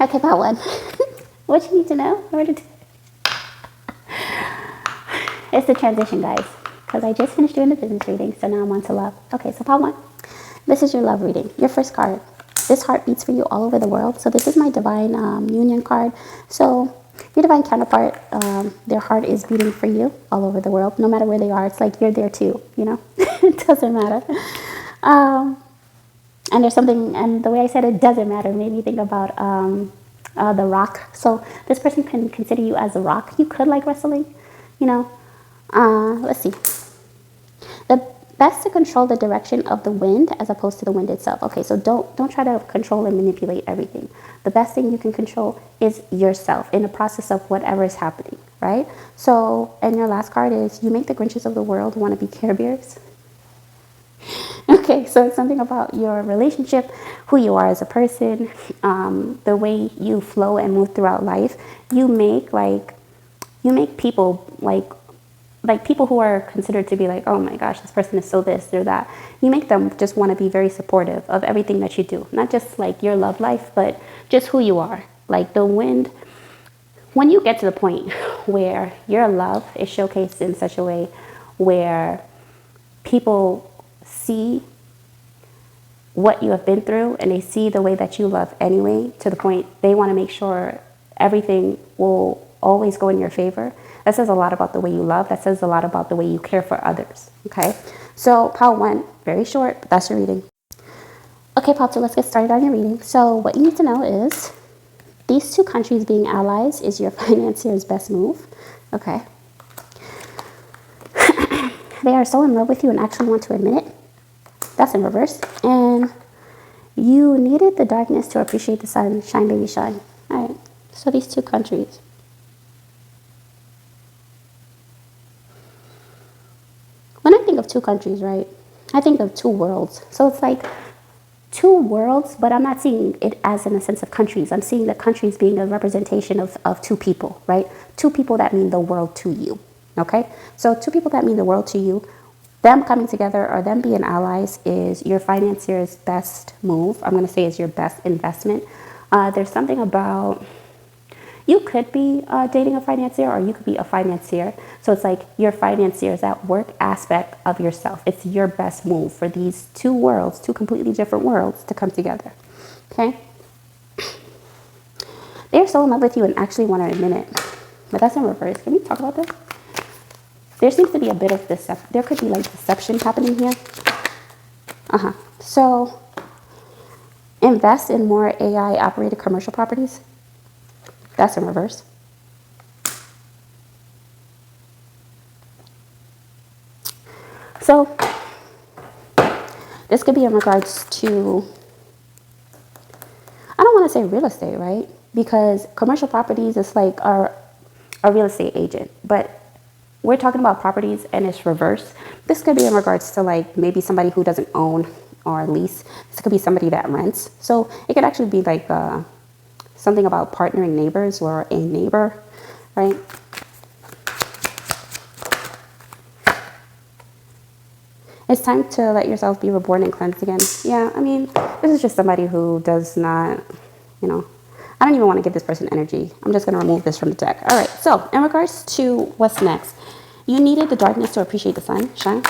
Okay, part one. What you need to know in order to... It's the transition, guys, because I just finished doing the business reading, so now I'm on to love. Okay, so part one. This is your love reading. Your first card. This heart beats for you all over the world. So this is my divine union card. So your divine counterpart, their heart is beating for you all over the world, no matter where they are. It's like you're there too, you know. It doesn't matter. And there's something, and the way I said it doesn't matter made me think about the rock. So this person can consider you as a rock. You could like wrestling, you know. Let's see. The best to control the direction of the wind as opposed to the wind itself. Okay, so don't try to control and manipulate everything. The best thing you can control is yourself in the process of whatever is happening, right? So, and your last card is you make the Grinches of the world want to be Care Bears. Okay, so it's something about your relationship, who you are as a person, the way you flow and move throughout life. You make people like people who are considered to be like, oh my gosh, this person is so this or that. You make them just want to be very supportive of everything that you do. Not just like your love life, but just who you are. Like the wind, when you get to the point where your love is showcased in such a way where people see what you have been through and they see the way that you love anyway, to the point they want to make sure everything will always go in your favor. That says a lot about the way you love. That says a lot about the way you care for others. Okay, so part one, very short, but that's your reading. Okay, part two, let's get started on your reading. So what you need to know is these two countries being allies is your financier's best move. Okay. They are so in love with you and actually want to admit it. That's in reverse. And you needed the darkness to appreciate the sun. Shine, baby, shine. All right. So these two countries. When I think of two countries, right, I think of two worlds. So it's like two worlds, but I'm not seeing it as in a sense of countries. I'm seeing the countries being a representation of two people, right? Two people that mean the world to you, okay? So two people that mean the world to you, them coming together or them being allies is your financier's best move. I'm going to say is your best investment. There's something about... You could be dating a financier or you could be a financier. So it's like your financier is that work aspect of yourself. It's your best move for these two worlds, two completely different worlds to come together. Okay? They're so in love with you and actually want to admit it. But that's in reverse. Can we talk about this? There seems to be a bit of deception. There could be like deception happening here. So invest in more AI operated commercial properties. That's in reverse. So this could be in regards to, I don't want to say real estate, right? Because commercial properties is like a real estate agent, but we're talking about properties and it's reverse. This could be in regards to like maybe somebody who doesn't own or lease. This could be somebody that rents. So it could actually be like something about partnering neighbors or a neighbor, right? It's time to let yourself be reborn and cleansed again. Yeah, I mean, this is just somebody who does not, you know, I don't even want to give this person energy. I'm just going to remove this from the deck. All right, so in regards to what's next, you needed the darkness to appreciate the sun. Shine.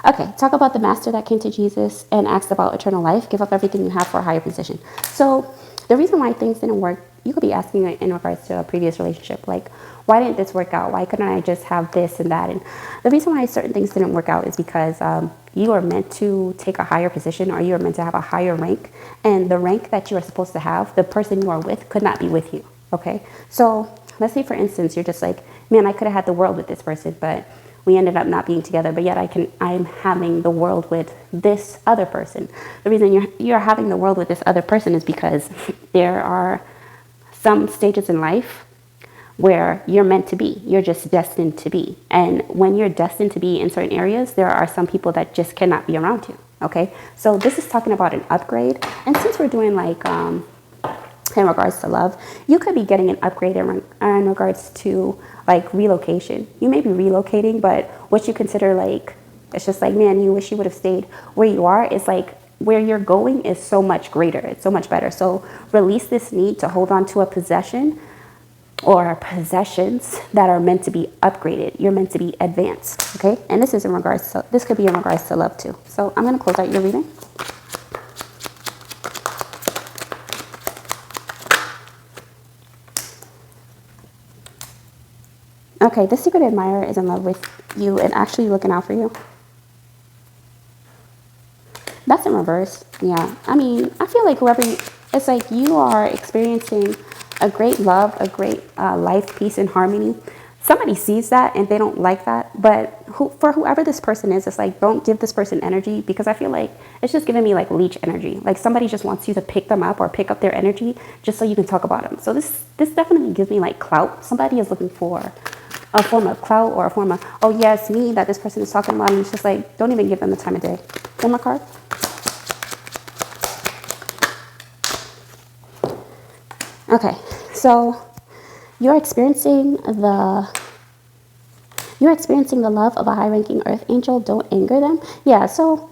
Okay, talk about the master that came to Jesus and asked about eternal life. Give up everything you have for a higher position. So the reason why things didn't work, you could be asking in regards to a previous relationship, like, why didn't this work out? Why couldn't I just have this and that? And the reason why certain things didn't work out is because you are meant to take a higher position or you are meant to have a higher rank. And the rank that you are supposed to have, the person you are with could not be with you, okay? So let's say, for instance, you're just like, man, I could have had the world with this person, but we ended up not being together, but yet I'm having the world with this other person. The reason you're having the world with this other person is because there are some stages in life where you're meant to be. You're just destined to be. And when you're destined to be in certain areas, there are some people that just cannot be around you, okay? So this is talking about an upgrade. And since we're doing like, in regards to love, you could be getting an upgrade in regards to like relocation. You may be relocating, but what you consider like It's just like, man, you wish you would have stayed where you are. It's like where you're going is so much greater. It's so much better. So release this need to hold on to a possession or possessions that are meant to be upgraded. You're meant to be advanced, okay? And this is in regards to, this could be in regards to love too. So I'm going to close out your reading. Okay, this secret admirer is in love with you and actually looking out for you. That's in reverse. Yeah. I mean, I feel like whoever, it's like you are experiencing a great love, a great life, peace, and harmony. Somebody sees that and they don't like that. But for whoever this person is, it's like, don't give this person energy, because I feel like it's just giving me like leech energy. Like somebody just wants you to pick them up or pick up their energy just so you can talk about them. So this definitely gives me like clout. Somebody is looking for a form of clout or a form of, oh yeah, it's me that this person is talking about. And it's just like, don't even give them the time of day. One more card. Okay, so you're experiencing the love of a high-ranking earth angel. Don't anger them. Yeah, so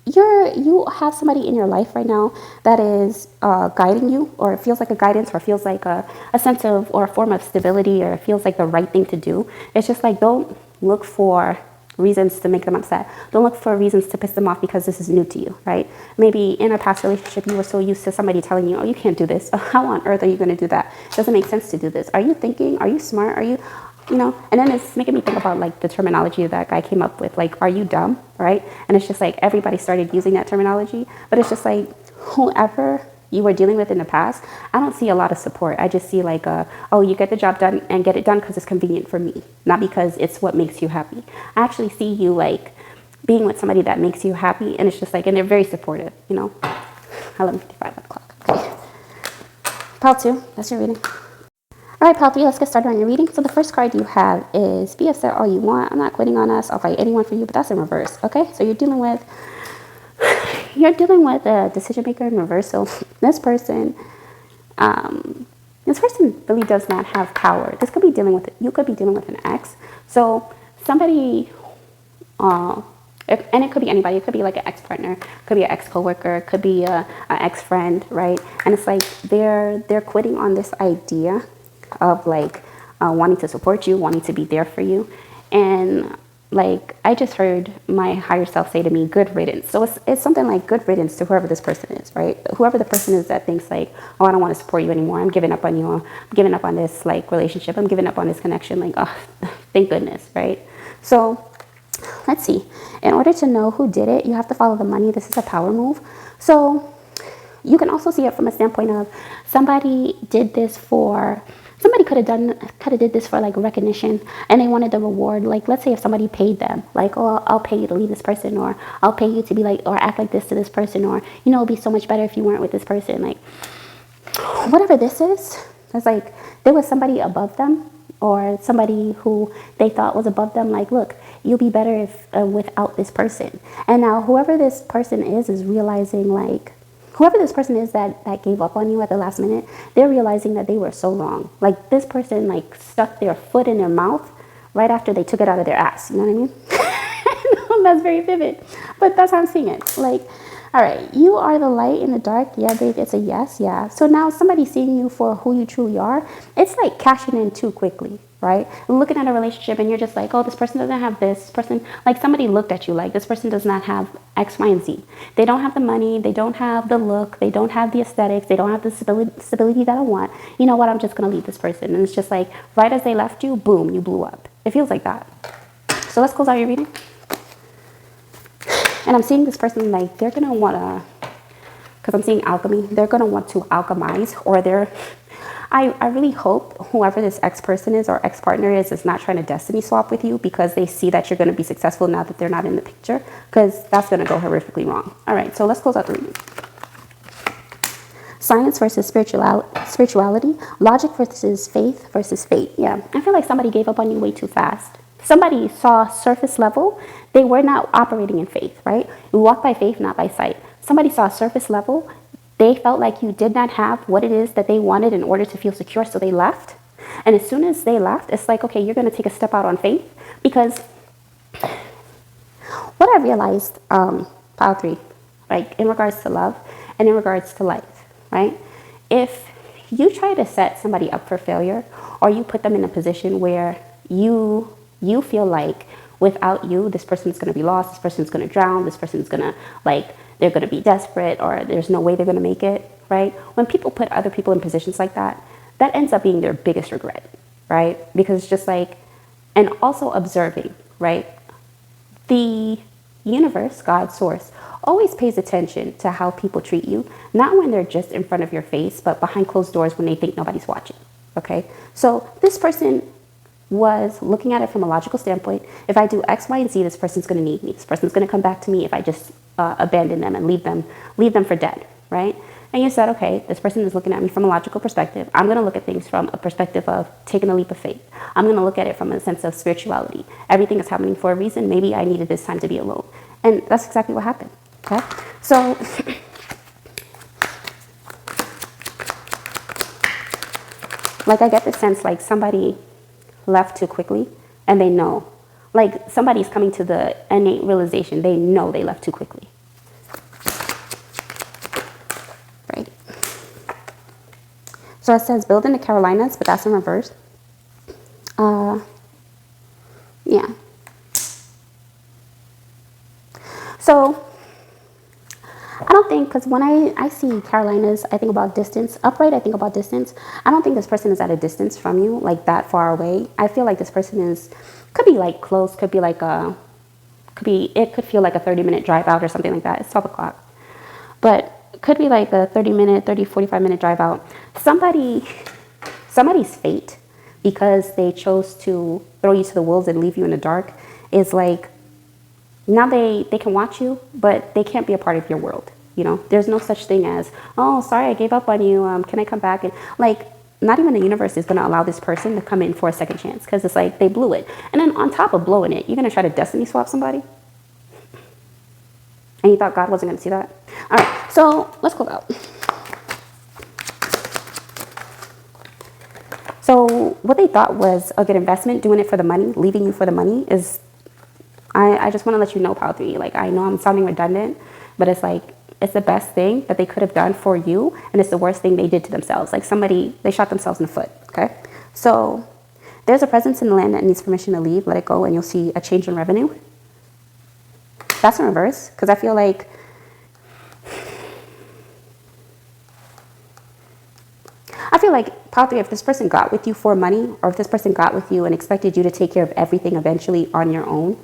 you have somebody in your life right now that is guiding you, or it feels like a guidance, or it feels like a sense of, or a form of stability, or it feels like the right thing to do. It's just like, don't look for reasons to make them upset. Don't look for reasons to piss them off because this is new to you, right? Maybe in a past relationship, you were so used to somebody telling you, oh, you can't do this. How on earth are you going to do that? It doesn't make sense to do this. Are you thinking? Are you smart? Are you, you know? And then it's making me think about like the terminology that guy came up with, like, are you dumb, right? And it's just like everybody started using that terminology, but it's just like whoever you were dealing with in the past, I don't see a lot of support. I just see like, oh, you get the job done and get it done because it's convenient for me, not because it's what makes you happy. I actually see you like being with somebody that makes you happy, and it's just like, and they're very supportive, you know. 11:55 on the clock. Okay. Pile 2, that's your reading. All right, Pile 3, let's get started on your reading. So the first card you have is be upset all you want. I'm not quitting on us. I'll fight anyone for you, but that's in reverse, okay? So you're dealing with a decision maker in reverse. So this person really does not have power. This could be dealing with, you could be dealing with an ex. So somebody, and it could be anybody. It could be like an ex-partner, could be an ex-coworker, could be an ex-friend, right? And it's like they're quitting on this idea of like wanting to support you, wanting to be there for you. And like, I just heard my higher self say to me, good riddance. So it's something like good riddance to whoever this person is, right? Whoever the person is that thinks like, oh, I don't want to support you anymore. I'm giving up on you. I'm giving up on this like relationship. I'm giving up on this connection. Like, oh, thank goodness, right? So let's see. In order to know who did it, you have to follow the money. This is a power move. So you can also see it from a standpoint of somebody did this for, somebody could have did this for like recognition, and they wanted the reward. Like, let's say if somebody paid them, like, oh, I'll pay you to leave this person, or I'll pay you to be like, or act like this to this person, or, you know, it'd be so much better if you weren't with this person. Like, whatever this is, it's like there was somebody above them, or somebody who they thought was above them. Like, look, you'll be better if without this person. And now whoever this person is realizing like, whoever this person is that gave up on you at the last minute, they're realizing that they were so wrong. Like, this person like stuck their foot in their mouth right after they took it out of their ass. You know what I mean? No, that's very vivid, but that's how I'm seeing it. Like, all right, you are the light in the dark. Yeah, babe, it's a yes. Yeah. So now somebody seeing you for who you truly are, it's like cashing in too quickly, right? Looking at a relationship and you're just like, oh, this person doesn't have this person. Like, somebody looked at you like, this person does not have X, Y, and Z. They don't have the money. They don't have the look. They don't have the aesthetics. They don't have the stability that I want. You know what? I'm just going to leave this person. And it's just like, right as they left you, boom, you blew up. It feels like that. So let's close out your reading. And I'm seeing this person like, they're going to want to, because I'm seeing alchemy, they're going to want to alchemize, or I really hope whoever this ex person is or ex partner is not trying to destiny swap with you, because they see that you're going to be successful now that they're not in the picture, because that's going to go horrifically wrong. All right, so let's close out the reading. Science versus spirituality, logic versus faith versus fate. Yeah, I feel like somebody gave up on you way too fast. Somebody saw surface level. They were not operating in faith, right? We walk by faith, not by sight. Somebody saw surface level. They felt like you did not have what it is that they wanted in order to feel secure, so they left. And as soon as they left, it's like, okay, you're going to take a step out on faith, because I've realized, pile 3, like in regards to love and in regards to life, right? If you try to set somebody up for failure, or you put them in a position where you feel like without you, this person's going to be lost, this person's going to drown, this person's going to, like, they're going to be desperate, or there's no way they're going to make it, right? When people put other people in positions like that, that ends up being their biggest regret, right? Because it's just like, and also observing, right? The universe, God, source, always pays attention to how people treat you, not when they're just in front of your face, but behind closed doors when they think nobody's watching, okay? So this person was looking at it from a logical standpoint. If I do X, Y, and Z, this person's going to need me. This person's going to come back to me if I just abandon them and leave them for dead, right? And you said, okay, this person is looking at me from a logical perspective. I'm going to look at things from a perspective of taking a leap of faith. I'm going to look at it from a sense of spirituality. Everything is happening for a reason. Maybe I needed this time to be alone. And that's exactly what happened, okay? So like, I get the sense like somebody left too quickly, and they know, like, somebody's coming to the innate realization, they know they left too quickly, right? So it says build in the Carolinas, but that's in reverse. Yeah. So I don't think, because when I see Carolinas, I think about distance. Upright, I think about distance. I don't think this person is at a distance from you, like that far away. I feel like this person could be like close, could be like it could feel like a 30-minute drive out or something like that. It's 12 o'clock. But it could be like a 45-minute drive out. Somebody's fate, because they chose to throw you to the wolves and leave you in the dark, is like, now they can watch you, but they can't be a part of your world. You know, there's no such thing as, oh, sorry, I gave up on you. Can I come back? And like, not even the universe is going to allow this person to come in for a second chance, because it's like they blew it. And then on top of blowing it, you're going to try to destiny swap somebody? And you thought God wasn't going to see that? All right, so let's close out. So what they thought was a good investment, doing it for the money, leaving you for the money, is, I just want to let you know, pile 3, like, I know I'm sounding redundant, but it's like, it's the best thing that they could have done for you, and it's the worst thing they did to themselves. Like, they shot themselves in the foot, okay? So there's a presence in the land that needs permission to leave. Let it go, and you'll see a change in revenue. That's in reverse, because I feel like pile 3, if this person got with you for money, or if this person got with you and expected you to take care of everything eventually on your own,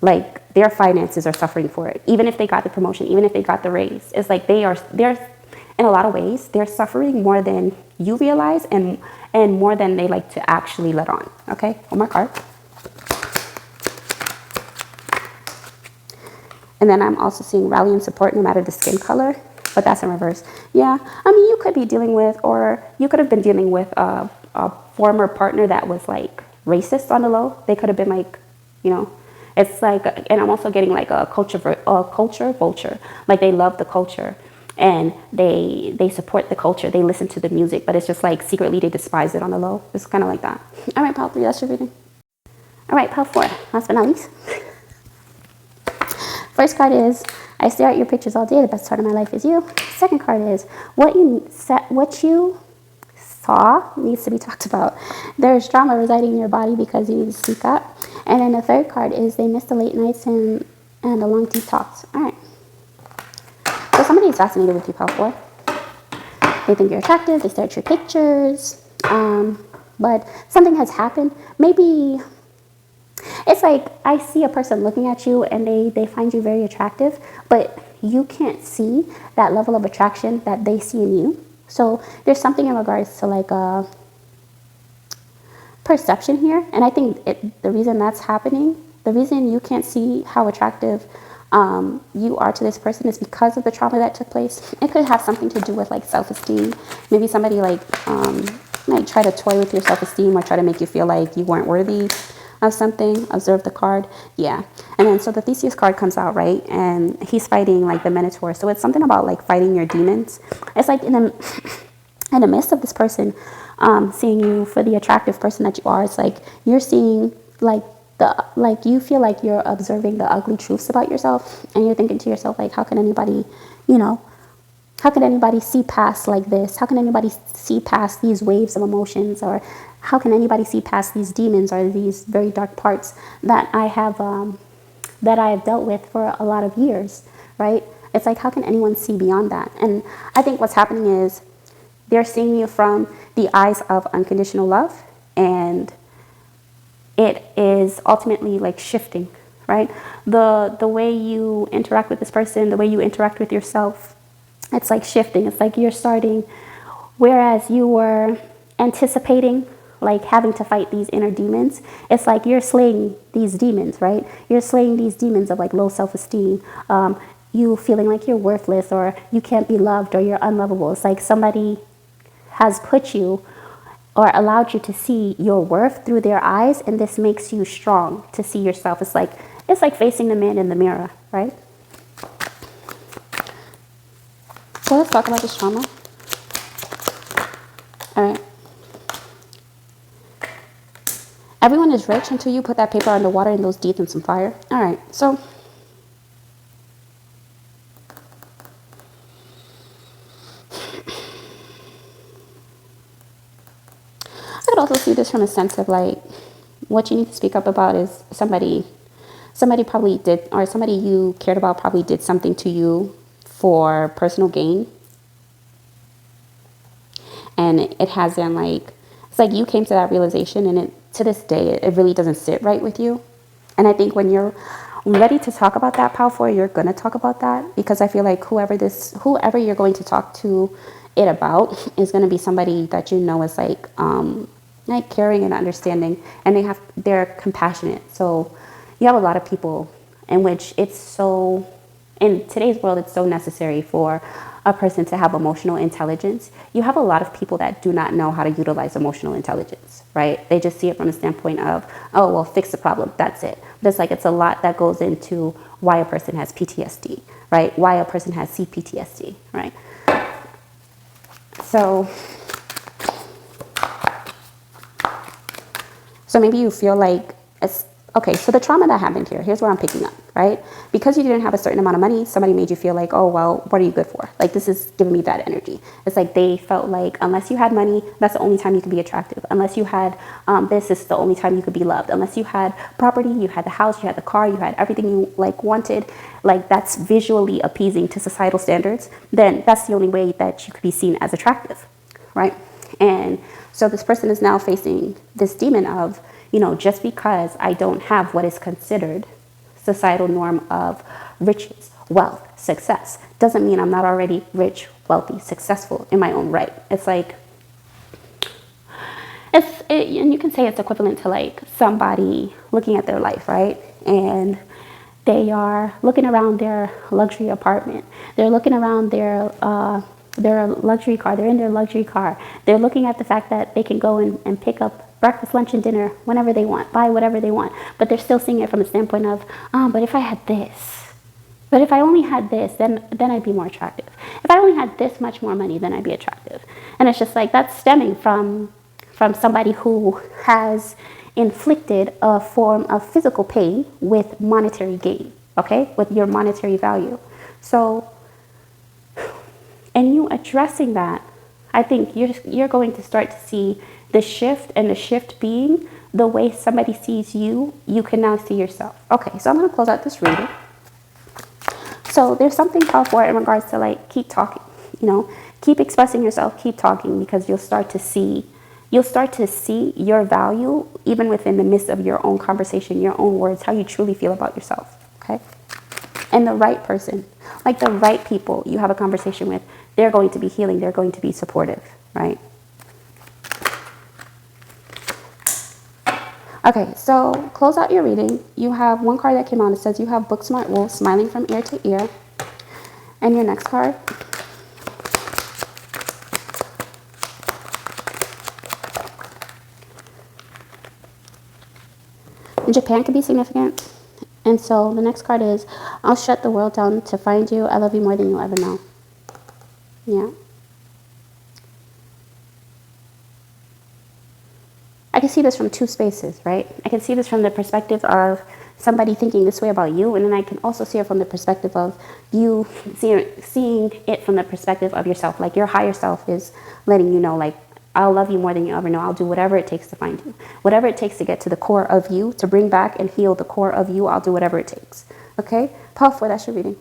like, their finances are suffering for it. Even if they got the promotion, even if they got the raise, it's like they're in a lot of ways, they're suffering more than you realize, and more than they like to actually let on. Okay, one more card. And then I'm also seeing rally and support no matter the skin color, but that's in reverse. Yeah, I mean, you could be dealing with, or you could have been dealing with a former partner that was like racist on the low. They could have been like, you know, it's like, and I'm also getting like a culture vulture. Like, they love the culture and they support the culture. They listen to the music, but it's just like secretly they despise it on the low. It's kind of like that. All right, pile 3, that's your reading. All right, pile 4, last but not least. First card is, I stare at your pictures all day. The best part of my life is you. Second card is, what you saw needs to be talked about. There's trauma residing in your body because you need to speak up. And then the third card is, they miss the late nights and the long deep talks. All right. So somebody is fascinated with you, pile 4. They think you're attractive. They stare at your pictures. But something has happened. Maybe it's like, I see a person looking at you and they find you very attractive, but you can't see that level of attraction that they see in you. So there's something in regards to like a perception here. And I think the reason that's happening, the reason you can't see how attractive you are to this person, is because of the trauma that took place. It could have something to do with like self-esteem. Maybe somebody like try to toy with your self-esteem, or try to make you feel like you weren't worthy of something. Observe the card. Yeah. And then so the Theseus card comes out, right? And he's fighting like the Minotaur. So it's something about like fighting your demons. It's like in the midst of this person seeing you for the attractive person that you are, it's like you're seeing like like you feel like you're observing the ugly truths about yourself, and you're thinking to yourself like, how can anybody, you know, how can anybody see past like this? How can anybody see past these waves of emotions? Or how can anybody see past these demons or these very dark parts that I have dealt with for a lot of years, right? It's like, how can anyone see beyond that? And I think what's happening is they're seeing you from the eyes of unconditional love, and it is ultimately like shifting, right? The way you interact with this person, the way you interact with yourself, it's like shifting. It's like you're starting, whereas you were anticipating like having to fight these inner demons, it's like you're slaying these demons, right? You're slaying these demons of like low self-esteem, you feeling like you're worthless or you can't be loved or you're unlovable. It's like somebody has put you or allowed you to see your worth through their eyes, and this makes you strong to see yourself. It's like facing the man in the mirror, right? So let's talk about this trauma. All right. Everyone is rich until you put that paper underwater and those deeds in some fire. All right. So I could also see this from a sense of like, what you need to speak up about is somebody probably did, or somebody you cared about probably did something to you for personal gain. And it has been like, it's like you came to that realization, and to this day, it really doesn't sit right with you. And I think when you're ready to talk about that, powerful, you're going to talk about that, because I feel like whoever you're going to talk to it about is going to be somebody that you know is like caring and understanding, and they're compassionate. So you have a lot of people in which in today's world, it's so necessary for a person to have emotional intelligence. You have a lot of people that do not know how to utilize emotional intelligence, right? They just see it from the standpoint of, oh, well, fix the problem, that's it. But it's a lot that goes into why a person has PTSD, right? Why a person has CPTSD, right? So maybe you feel like, okay, so the trauma that happened here's where I'm picking up, right? Because you didn't have a certain amount of money, somebody made you feel like, oh, well, what are you good for? Like, this is giving me that energy. It's like they felt like unless you had money, that's the only time you could be attractive. Unless you had this is the only time you could be loved. Unless you had property, you had the house, you had the car, you had everything you like wanted, like that's visually appeasing to societal standards, then that's the only way that you could be seen as attractive, right? And so this person is now facing this demon of, just because I don't have what is considered societal norm of riches, wealth, success, doesn't mean I'm not already rich, wealthy, successful in my own right. It's like, and you can say it's equivalent to like somebody looking at their life, right? And they are looking around their luxury apartment. They're looking around their luxury car. They're in their luxury car. They're looking at the fact that they can go and pick up breakfast, lunch, and dinner whenever they want, buy whatever they want. But they're still seeing it from the standpoint of, but if I had this, but if I only had this, then I'd be more attractive. If I only had this much more money, then I'd be attractive. And it's just like that's stemming from somebody who has inflicted a form of physical pain with monetary gain, okay, with your monetary value. So, and you addressing that, I think you're going to start to see the shift, and the shift being the way somebody sees you, you can now see yourself. Okay, so I'm going to close out this reading. So there's something powerful in regards to like keep talking, keep expressing yourself, keep talking, because you'll start to see your value even within the midst of your own conversation, your own words, how you truly feel about yourself. Okay, and the right person, like the right people you have a conversation with, they're going to be healing, they're going to be supportive, right? Okay, so close out your reading. You have one card that came out. It says you have Book Smart Wolf, smiling from ear to ear. And your next card. Japan could be significant. And so the next card is, I'll shut the world down to find you. I love you more than you'll ever know. Yeah. I can see this from two spaces, right? I can see this from the perspective of somebody thinking this way about you, and then I can also see it from the perspective of you seeing it from the perspective of yourself. Like your higher self is letting you know, like, I'll love you more than you ever know. I'll do whatever it takes to find you. Whatever it takes to get to the core of you, to bring back and heal the core of you, I'll do whatever it takes. Okay? Powerful, that's your reading.